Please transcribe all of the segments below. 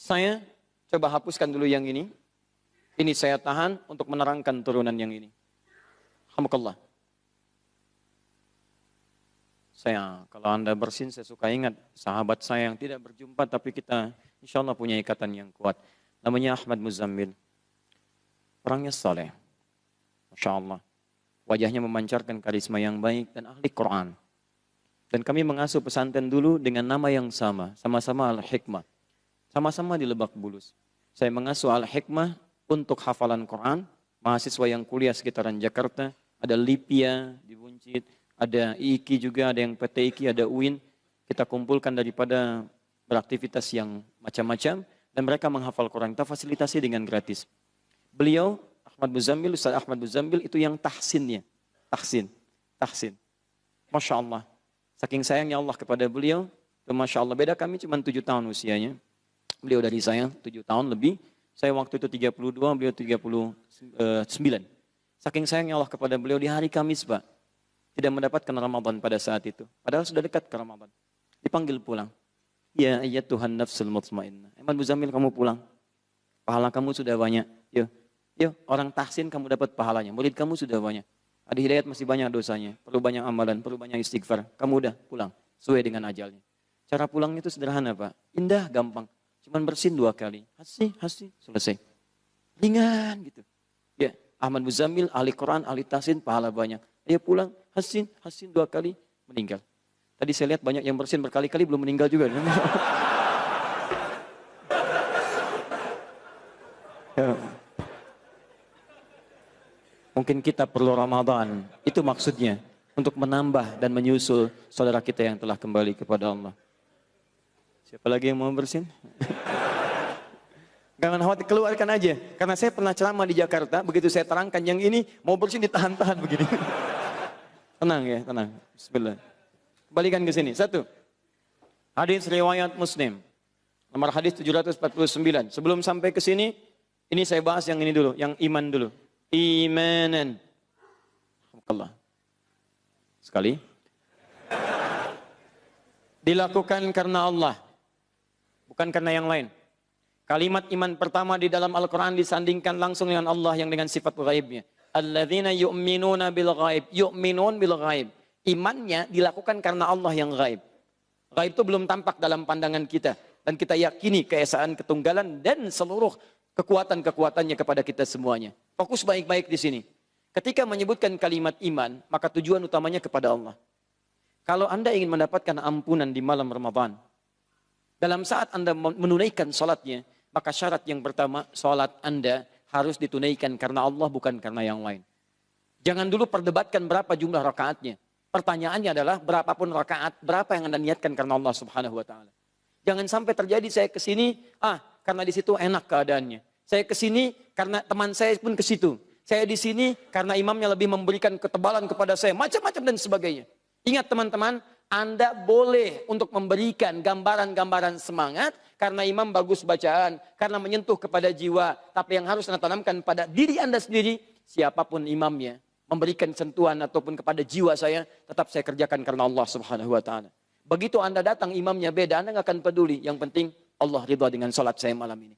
Saya coba hapuskan dulu yang ini. Ini saya tahan untuk menerangkan turunan yang ini. Alhamdulillah. Kalau Anda bersin, saya suka ingat sahabat saya yang tidak berjumpa, tapi kita insya Allah punya ikatan yang kuat. Namanya Ahmad Muzammil. Orangnya saleh. Masya Allah. Wajahnya memancarkan karisma yang baik dan ahli Quran. Dan kami mengasuh pesantren dulu dengan nama yang sama. Sama-sama Al-Hikmah. Sama-sama di Lebak Bulus. Saya mengasuh Al-Hikmah untuk hafalan Quran. Mahasiswa yang kuliah sekitaran Jakarta. Ada Lipia di Buncit. Ada IIKI juga, ada yang PT IIKI, ada UIN. Kita kumpulkan daripada beraktivitas yang macam-macam. Dan mereka menghafal Quran. Kita fasilitasi dengan gratis. Beliau, Ustaz Ahmad Muzammil itu yang tahsinnya. Tahsin. Masya Allah. Saking sayangnya Allah kepada beliau. Masya Allah, beda kami cuma 7 tahun usianya. Beliau dari saya 7 tahun lebih. Saya waktu itu 32, beliau 39. Saking sayangnya Allah kepada beliau di hari Kamis, Pak. Tidak mendapatkan Ramadan pada saat itu. Padahal sudah dekat ke Ramadan. Dipanggil pulang. Ya Tuhan nafsul mutmainnah. Ahmad Muzammil, kamu pulang. Pahala kamu sudah banyak. Yuk, orang tahsin kamu dapat pahalanya. Murid kamu sudah banyak. Ada Hidayat masih banyak dosanya. Perlu banyak amalan, perlu banyak istighfar. Kamu udah pulang. Sesuai dengan ajalnya. Cara pulangnya itu sederhana, Pak. Indah, gampang. Cuman bersin 2 kali. Hasi, selesai. Ringan gitu. Ya, Ahmad Muzammil, ahli Quran, ahli tahsin, pahala banyak. Dia pulang, hasin 2 kali, meninggal. Tadi saya lihat banyak yang bersin berkali-kali belum meninggal juga. Ya. Mungkin kita perlu Ramadan, itu maksudnya. Untuk menambah dan menyusul saudara kita yang telah kembali kepada Allah. Siapa lagi yang mau bersin? Jangan khawatir, keluarkan aja. Karena saya pernah ceramah di Jakarta, begitu saya terangkan yang ini, mau bersin ditahan-tahan begini. Tenang ya, tenang. Bismillah. Kembalikan ke sini. 1. Hadis riwayat Muslim. Nomor hadis 749. Sebelum sampai ke sini, ini saya bahas yang ini dulu, yang iman dulu. Imanan. Alhamdulillah. Sekali. Dilakukan karena Allah. Bukan karena yang lain. Kalimat iman pertama di dalam Al-Quran disandingkan langsung dengan Allah yang dengan sifat ghaibnya. Alladzina yu'minuna bil ghaib. Yu'minun bil ghaib. Imannya dilakukan karena Allah yang ghaib. Ghaib itu belum tampak dalam pandangan kita. Dan kita yakini keesaan ketunggalan dan seluruh kekuatan-kekuatannya kepada kita semuanya. Fokus baik-baik di sini. Ketika menyebutkan kalimat iman, maka tujuan utamanya kepada Allah. Kalau Anda ingin mendapatkan ampunan di malam Ramadan, dalam saat Anda menunaikan salatnya, maka syarat yang pertama, salat Anda harus ditunaikan karena Allah, bukan karena yang lain. Jangan dulu perdebatkan berapa jumlah rakaatnya. Pertanyaannya adalah berapapun rakaat, berapa yang Anda niatkan karena Allah Subhanahu wa taala. Jangan sampai terjadi saya ke sini, karena di situ enak keadaannya. Saya ke sini karena teman saya pun ke situ. Saya di sini karena imamnya lebih memberikan ketebalan kepada saya, macam-macam dan sebagainya. Ingat teman-teman, Anda boleh untuk memberikan gambaran-gambaran semangat karena imam bagus bacaan, karena menyentuh kepada jiwa. Tapi yang harus Anda tanamkan pada diri Anda sendiri, siapapun imamnya, memberikan sentuhan ataupun kepada jiwa saya, tetap saya kerjakan karena Allah Subhanahu wa taala. Begitu Anda datang imamnya beda, Anda nggak akan peduli. Yang penting Allah ridha dengan salat saya malam ini.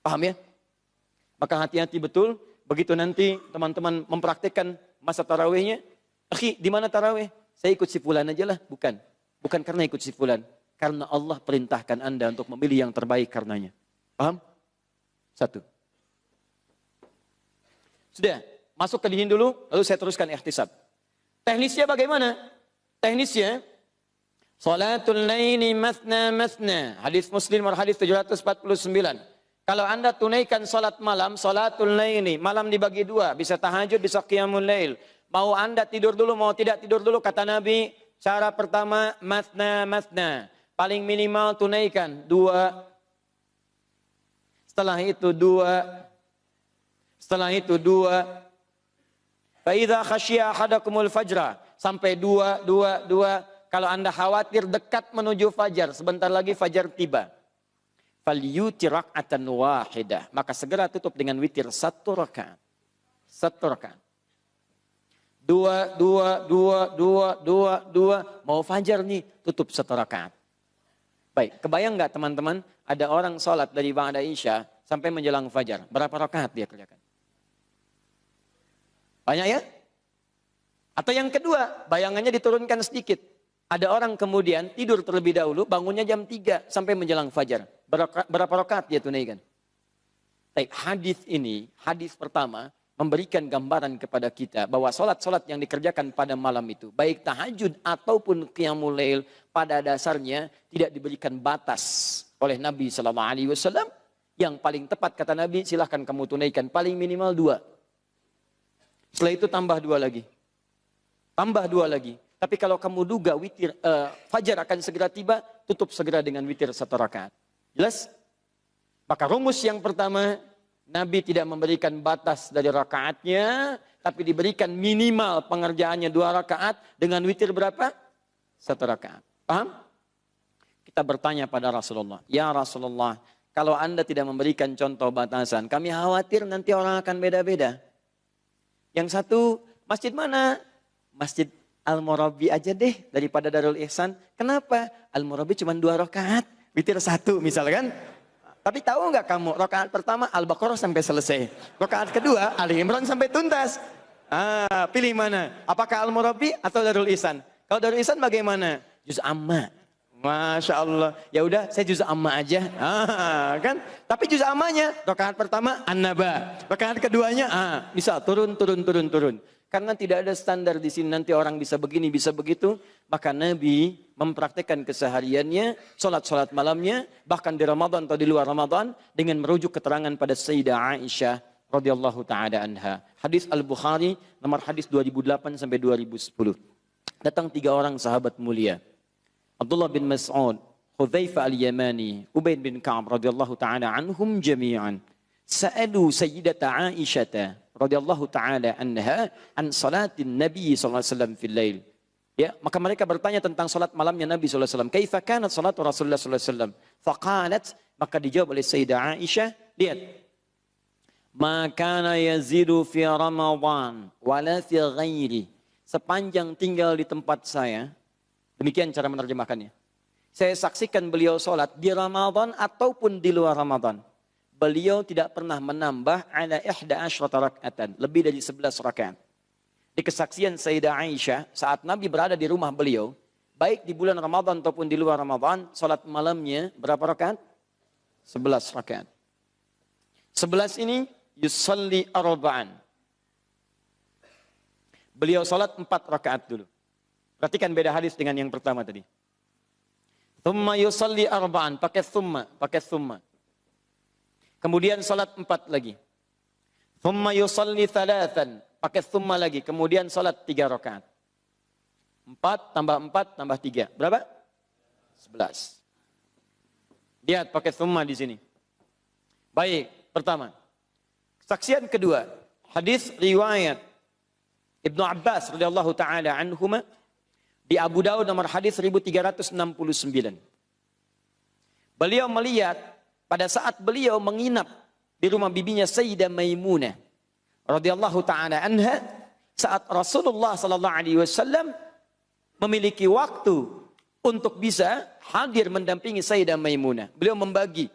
Paham ya? Maka hati-hati betul. Begitu nanti teman-teman mempraktikkan masa tarawihnya, akhi, di mana tarawih? Saya ikut si fulan aja lah. Bukan. Bukan karena ikut si fulan. Karena Allah perintahkan Anda untuk memilih yang terbaik karenanya. Paham? 1. Sudah. Masuk ke dini dulu, lalu saya teruskan ihtisab. Teknisnya bagaimana? Teknisnya, salatul laili mathna mathna. Hadis Muslim hadis 749. Kalau Anda tunaikan salat malam, salatul laili, malam dibagi 2, bisa tahajud, bisa qiyamul lail. Mau Anda tidur dulu, mau tidak tidur dulu, kata Nabi, cara pertama mathna mathna. Paling minimal tunaikan 2. Setelah itu 2. Setelah itu 2. Fa idza khasyiya ahadakumul fajra, sampai 2. Kalau Anda khawatir dekat menuju fajar, sebentar lagi fajar tiba. Falyutir rak'atan wahidah, maka segera tutup dengan witir 1 rakaat. 1 rakaat. 2. Mau fajar nih, tutup 1 rakaat. Baik, kebayang nggak teman-teman, ada orang sholat dari ba'da isya sampai menjelang fajar. Berapa rakaat dia kerjakan? Banyak ya? Atau yang kedua, bayangannya diturunkan sedikit. Ada orang kemudian tidur terlebih dahulu, bangunnya jam 3 sampai menjelang fajar. Berapa rakaat dia tunaikan? Baik, hadis ini, hadis pertama, memberikan gambaran kepada kita bahwa sholat-sholat yang dikerjakan pada malam itu, baik tahajud ataupun qiyamul lail, pada dasarnya tidak diberikan batas oleh Nabi SAW. Yang paling tepat kata Nabi, silahkan kamu tunaikan paling minimal 2. Setelah itu tambah 2 lagi. Tambah 2 lagi. Tapi kalau kamu duga fajar akan segera tiba, tutup segera dengan witir 1 rakaat. Jelas? Maka rumus yang pertama, Nabi tidak memberikan batas dari rakaatnya, tapi diberikan minimal pengerjaannya 2 rakaat dengan witir berapa? 1 rakaat. Paham? Kita bertanya pada Rasulullah, ya Rasulullah, kalau Anda tidak memberikan contoh batasan, kami khawatir nanti orang akan beda-beda. Yang satu, masjid mana? Masjid Al-Murabi aja deh daripada Darul Ihsan. Kenapa? Al-Murabi cuma 2 rakaat, witir 1 misalkan. Tapi tahu nggak kamu, rakaat pertama Al-Baqarah sampai selesai. Rakaat kedua Ali Imran sampai tuntas. Pilih mana? Apakah Al-Murabi atau Darul Ihsan? Kalau Darul Ihsan bagaimana? Juz amma. Masya Allah. Ya udah, saya juz amma aja. Kan? Tapi juz ammanya rakaat pertama An-Naba. Rakaat keduanya bisa turun. Karena tidak ada standar di sini, nanti orang bisa begini, bisa begitu. Maka Nabi mempraktekkan kesehariannya, sholat malamnya, bahkan di Ramadan atau di luar Ramadan, dengan merujuk keterangan pada Sayyidah Aisyah radhiyallahu ta'ala anha. Hadis Al-Bukhari, nomor hadis 2008 sampai 2010. Datang 3 orang sahabat mulia. Abdullah bin Mas'ud, Hudzaifah al-Yamani, Ubaid bin Ka'ab radhiyallahu ta'ala anhum jami'an. Sa'alu Sayyidata Aisyah radhiyallahu ta'ala anha an salatin Nabi sallallahu alaihi wasallam fil lail. Ya, maka mereka bertanya tentang salat malamnya Nabi sallallahu alaihi wasallam. Kaifa kanat salatu Rasulullah sallallahu alaihi wasallam? Faqalat, maka dijawab oleh Sayyidah Aisyah, lihat. Ma kana yazidu fi Ramadan wala fi ghairi. Sepanjang tinggal di tempat saya, demikian cara menerjemahkannya. Saya saksikan beliau salat di Ramadan ataupun di luar Ramadan. Beliau tidak pernah menambah ala 11 rakaatan, lebih dari 11 rakaat. Di kesaksian Sayyidah Aisyah, saat Nabi berada di rumah beliau, baik di bulan Ramadan ataupun di luar Ramadan, salat malamnya berapa rakaat? 11 rakaat. 11 ini yusalli arba'an. Beliau salat 4 rakaat dulu. Perhatikan beda hadis dengan yang pertama tadi. Thumma yusalli arba'an, pakai thumma. Kemudian salat 4 lagi. Thumma yusalli thalathan. Pakai thumma lagi. Kemudian salat 3 rakaat. 4 tambah 4 tambah 3. Berapa? 11. Lihat pakai thumma di sini. Baik, pertama. Saksian kedua. Hadis riwayat Ibnu Abbas radhiyallahu taala anhuma di Abu Daud nomor hadis 1369. Beliau melihat pada saat beliau menginap di rumah bibinya Sayyidah Maimunah radhiyallahu taala anha, saat Rasulullah sallallahu alaihi wasallam memiliki waktu untuk bisa hadir mendampingi Sayyidah Maimunah. Beliau membagi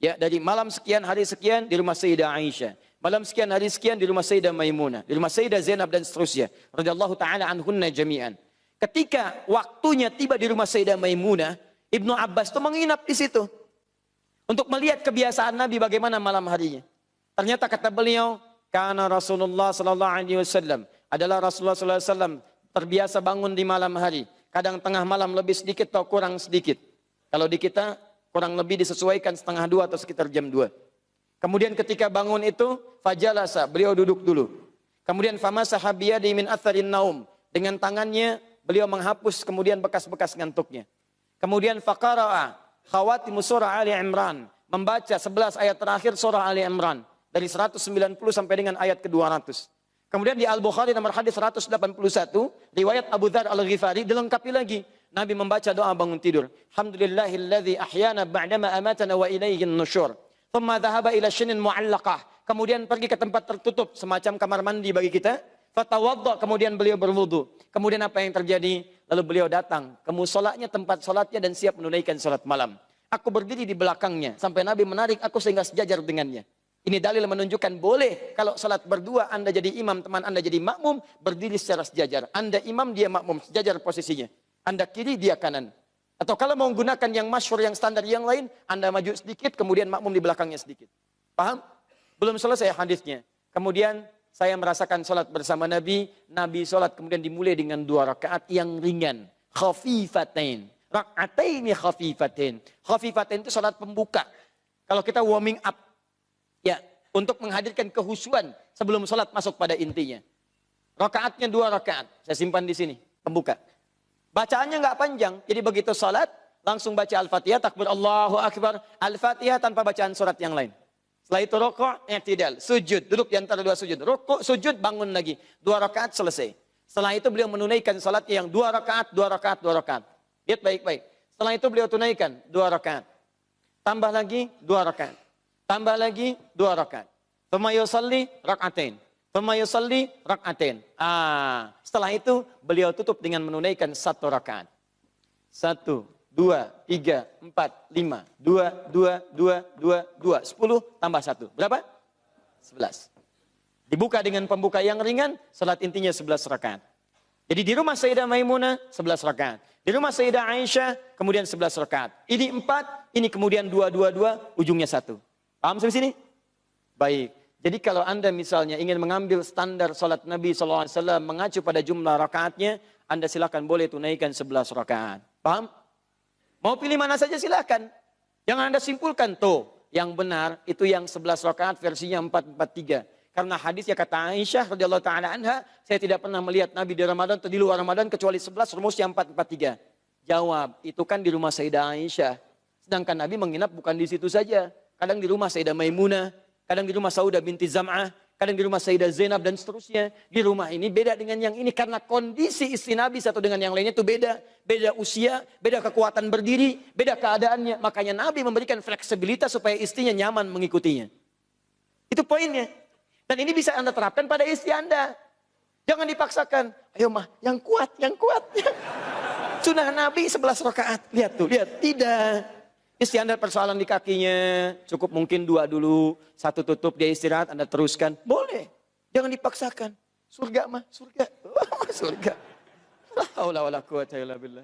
ya dari malam sekian hari sekian di rumah Sayyidah Aisyah, malam sekian hari sekian di rumah Sayyidah Maimunah, di rumah Sayyidah Zainab dan seterusnya radhiyallahu taala anhunna jami'an. Ketika waktunya tiba di rumah Sayyidah Maimunah, Ibnu Abbas itu menginap di situ untuk melihat kebiasaan Nabi bagaimana malam harinya. Ternyata kata beliau, karena Rasulullah sallallahu alaihi wasallam adalah Rasulullah sallallahu alaihi wasallam terbiasa bangun di malam hari. Kadang tengah malam lebih sedikit atau kurang sedikit. Kalau di kita kurang lebih disesuaikan 1:30 atau sekitar jam 2. Kemudian ketika bangun itu fajalasa, beliau duduk dulu. Kemudian famasaha biyadi min atharin naum, dengan tangannya beliau menghapus kemudian bekas-bekas ngantuknya. Kemudian faqara'a khawatimu surah Ali Imran, membaca 11 ayat terakhir surah Ali Imran dari 190 sampai dengan ayat ke-200. Kemudian di Al-Bukhari nomor hadis 181, riwayat Abu Dzar Al-Ghifari dilengkapi lagi. Nabi membaca doa bangun tidur. Alhamdulillahilladzi ahyana ba'dama amatana wa ilaihin nusyur. Thumma dhahaba ila shinin mu'allaqah. Kemudian pergi ke tempat tertutup semacam kamar mandi bagi kita. Fatawadda, kemudian beliau berwudu. Kemudian apa yang terjadi? Lalu beliau datang ke musolanya, tempat sholatnya, dan siap menunaikan sholat malam. Aku berdiri di belakangnya, sampai Nabi menarik aku sehingga sejajar dengannya. Ini dalil menunjukkan boleh kalau sholat berdua, Anda jadi imam, teman Anda jadi makmum, berdiri secara sejajar. Anda imam, dia makmum, sejajar posisinya. Anda kiri, dia kanan. Atau kalau mau menggunakan yang masyhur, yang standar, yang lain, Anda maju sedikit, kemudian makmum di belakangnya sedikit. Paham? Belum selesai hadisnya. Kemudian saya merasakan sholat bersama Nabi. Nabi sholat kemudian dimulai dengan 2 rakaat yang ringan. Khafifatain. Rak'ataini khafifatain. Khafifatain itu sholat pembuka. Kalau kita warming up. Ya, untuk menghadirkan kehusuan sebelum sholat masuk pada intinya. Rakaatnya 2 rakaat. Saya simpan di sini. Pembuka. Bacaannya nggak panjang. Jadi begitu sholat, langsung baca Al-Fatihah, takbir Allahu Akbar. Al-Fatihah tanpa bacaan surat yang lain. Setelah itu rokok, i'tidal, sujud, duduk di antara 2 sujud. Rokok, sujud, bangun lagi. 2 rakaat selesai. Setelah itu beliau menunaikan salatnya yang 2 rakaat, 2 rakaat, 2 rakaat. Lihat baik-baik. Setelah itu beliau tunaikan 2 rakaat. Tambah lagi 2 rakaat. Tambah lagi 2 rakaat. Tsumma yusalli rak'atain. Tsumma yusalli rak'atain. Setelah itu beliau tutup dengan menunaikan 1 rakaat. 1, 2, 3, 4, 5, 2, 2, 2, 2, 2, 10 tambah 1. Berapa? 11. Dibuka dengan pembuka yang ringan, salat intinya 11 rakaat. Jadi di rumah Sayyidah Maimunah 11 rakaat. Di rumah Sayyidah Aisyah kemudian 11 rakaat. Ini 4, ini kemudian 2, 2, 2, ujungnya 1. Paham sampai sini? Baik. Jadi kalau Anda misalnya ingin mengambil standar salat Nabi SAW mengacu pada jumlah rakaatnya, Anda silakan boleh tunaikan 11 rakaat. Paham? Mau pilih mana saja silakan. Jangan Anda simpulkan, tuh, yang benar itu yang 11 rakaat versinya 443. Karena hadisnya kata Aisyah radhiyallahu taala anha, saya tidak pernah melihat Nabi di Ramadan atau di luar Ramadan kecuali 11 rumusnya 443. Jawab, itu kan di rumah Sayyidah Aisyah. Sedangkan Nabi menginap bukan di situ saja. Kadang di rumah Sayyidah Maimunah, kadang di rumah Saudah binti Zam'ah, kadang di rumah Sayyidah Zainab dan seterusnya. Di rumah ini beda dengan yang ini karena kondisi istri Nabi satu dengan yang lainnya itu beda. Beda usia, beda kekuatan berdiri, beda keadaannya. Makanya Nabi memberikan fleksibilitas supaya istrinya nyaman mengikutinya. Itu poinnya. Dan ini bisa Anda terapkan pada istri Anda. Jangan dipaksakan. Ayo mah, yang kuat, yang kuat. Sunnah Nabi 11 rakaat. Lihat tuh, lihat. Tidak. Istri Anda persoalan di kakinya. Cukup mungkin 2 dulu. 1 tutup, dia istirahat, Anda teruskan. Boleh. Jangan dipaksakan. Surga mah, surga. Surga. La haula wala quwata illa billah.